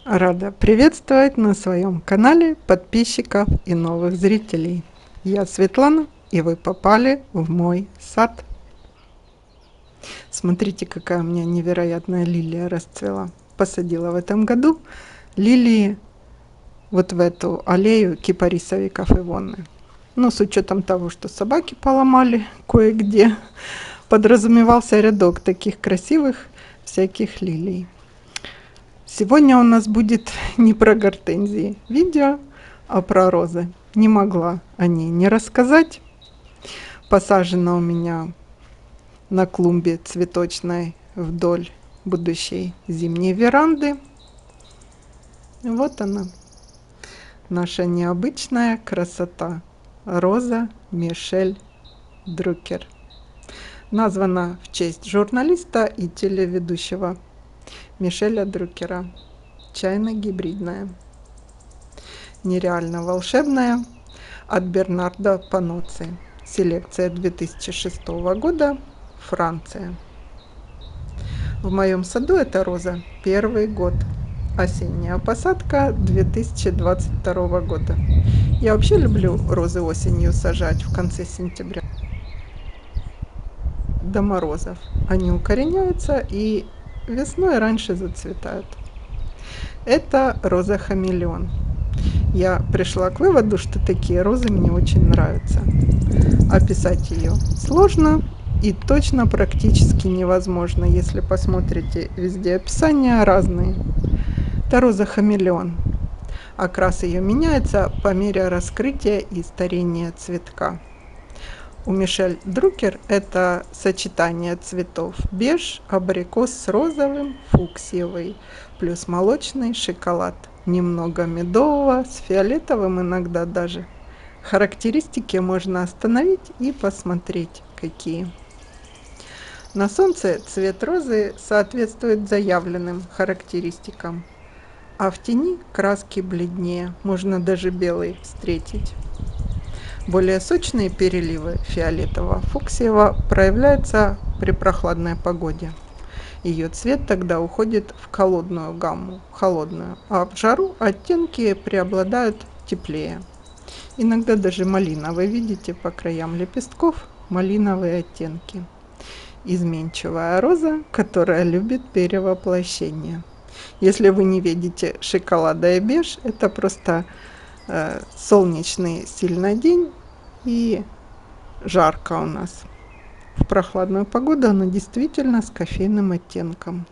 Рада приветствовать на своем канале подписчиков и новых зрителей. Я Светлана, и вы попали в мой сад. Смотрите, какая у меня невероятная лилия расцвела. Посадила в этом году лилии вот в эту аллею кипарисовиков Ивонны. Но с учетом того, что собаки поломали кое-где, подразумевался рядок таких красивых всяких лилий. Сегодня у нас будет не про гортензии видео, а про розы. Не могла о ней не рассказать. Посажена у меня на клумбе цветочной вдоль будущей зимней веранды. Вот она, наша необычная красота. Роза Мишель Друкер. Названа в честь журналиста и телеведущего Мишеля Друкера. Чайно-гибридная. Нереально волшебная от Бернардо Паноцци. Селекция 2006 года, Франция. В моем саду эта роза первый год. Осенняя посадка 2022 года. Я вообще люблю розы осенью сажать в конце сентября. До морозов. Они укореняются и весной раньше зацветают. Это роза хамелеон. Я пришла к выводу, что такие розы мне очень нравятся. Описать ее сложно и точно практически невозможно, если посмотрите везде описания разные. Это роза хамелеон. Окрас ее меняется по мере раскрытия и старения цветка. У Мишель Друкер это сочетание цветов беж, абрикос с розовым, фуксиевый, плюс молочный шоколад. Немного медового, с фиолетовым иногда даже. Характеристики можно остановить и посмотреть, какие. На солнце цвет розы соответствует заявленным характеристикам, а в тени краски бледнее, можно даже белый встретить. Более сочные переливы фиолетово-фуксиево проявляются при прохладной погоде. Ее цвет тогда уходит в холодную гамму, холодную, а в жару оттенки преобладают теплее. Иногда даже малиновые, видите, по краям лепестков малиновые оттенки. Изменчивая роза, которая любит перевоплощение. Если вы не видите шоколада и беж, это просто солнечный сильный день и жарко у нас. В прохладную погоду она действительно с кофейным оттенком.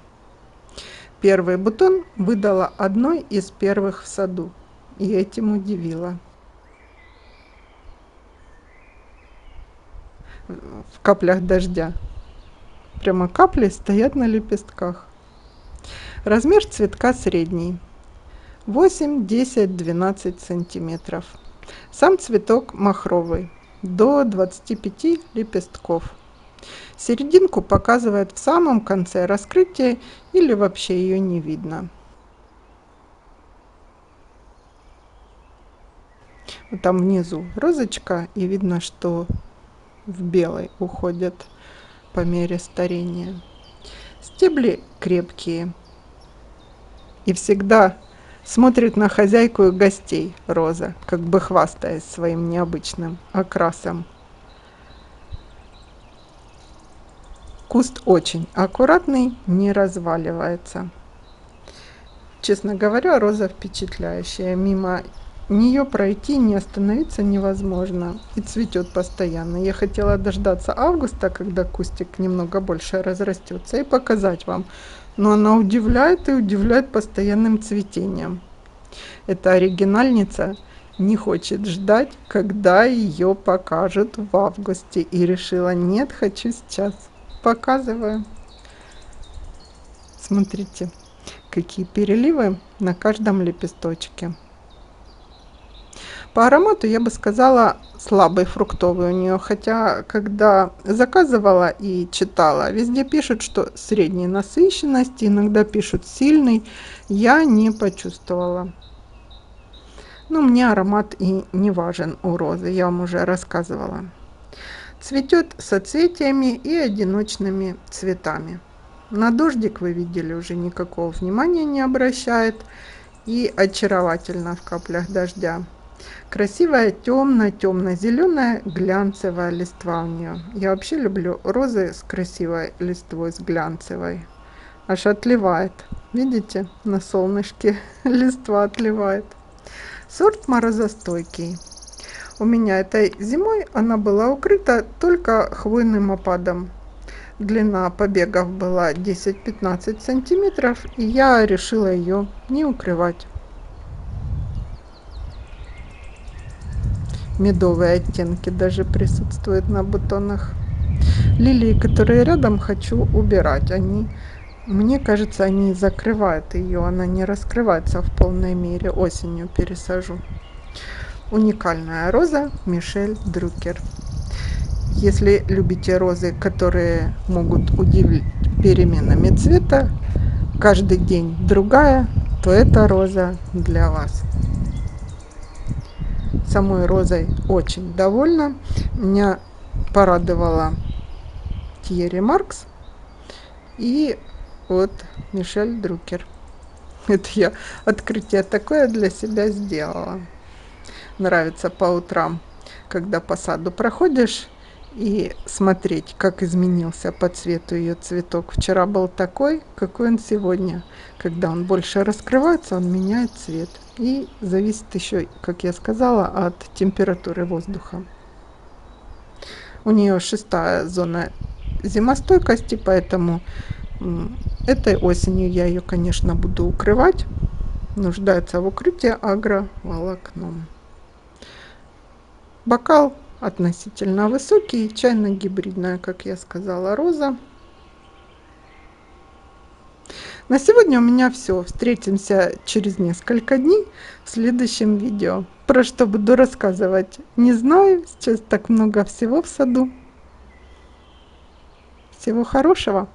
Первый бутон выдала одной из первых в саду, и этим удивила. В каплях дождя. Прямо капли стоят на лепестках. Размер цветка средний. 8, 10, 12 сантиметров. Сам цветок махровый, до 25 лепестков. Серединку показывает в самом конце раскрытия или вообще ее не видно. Вот там внизу розочка, и видно, что в белый уходят по мере старения. Стебли крепкие и всегда смотрит на хозяйку и гостей роза, как бы хвастаясь своим необычным окрасом. Куст очень аккуратный, не разваливается. Честно говоря, роза впечатляющая. Мимо нее пройти, не остановиться невозможно. И цветет постоянно. Я хотела дождаться августа, когда кустик немного больше разрастется, и показать вам. Но она удивляет и удивляет постоянным цветением. Эта оригинальница не хочет ждать, когда ее покажут в августе. И решила, нет, хочу сейчас. Показываю. Смотрите, какие переливы на каждом лепесточке. По аромату я бы сказала слабый фруктовый у нее, хотя когда заказывала и читала, везде пишут, что средней насыщенности, иногда пишут сильный, я не почувствовала. Но мне аромат и не важен у розы, я вам уже рассказывала. Цветет соцветиями и одиночными цветами. На дождик, вы видели, уже никакого внимания не обращает. и очаровательна в каплях дождя. Красивая темно-темно-зеленая глянцевая листва у нее. Я вообще люблю розы с красивой листвой, с глянцевой. Аж отливает. Видите, на солнышке листва отливает. Сорт морозостойкий. У меня этой зимой она была укрыта только хвойным опадом. Длина побегов была 10-15 сантиметров, и я решила ее не укрывать. Медовые оттенки даже присутствуют на бутонах. Лилии, которые рядом, хочу убирать. Мне кажется, они закрывают ее, она не раскрывается в полной мере. Осенью пересажу. Уникальная роза Мишель Друкер. Если любите розы, которые могут удивить переменами цвета, каждый день другая, то эта роза для вас. Самой розой очень довольна. Меня порадовала Thierry Marx и вот Мишель Друкер. Это я открытие такое для себя сделала. Нравится по утрам, когда по саду проходишь, и смотреть, как изменился по цвету ее цветок. Вчера был такой, какой он сегодня. Когда он больше раскрывается, он меняет цвет. И зависит еще, как я сказала, от температуры воздуха. У нее 6-я зона зимостойкости, поэтому этой осенью я ее, конечно, буду укрывать. Нуждается в укрытии агроволокном. Бокал относительно высокий, чайно-гибридная, как я сказала, роза. На сегодня у меня все. Встретимся через несколько дней в следующем видео. Про что буду рассказывать, не знаю. Сейчас так много всего в саду. Всего хорошего.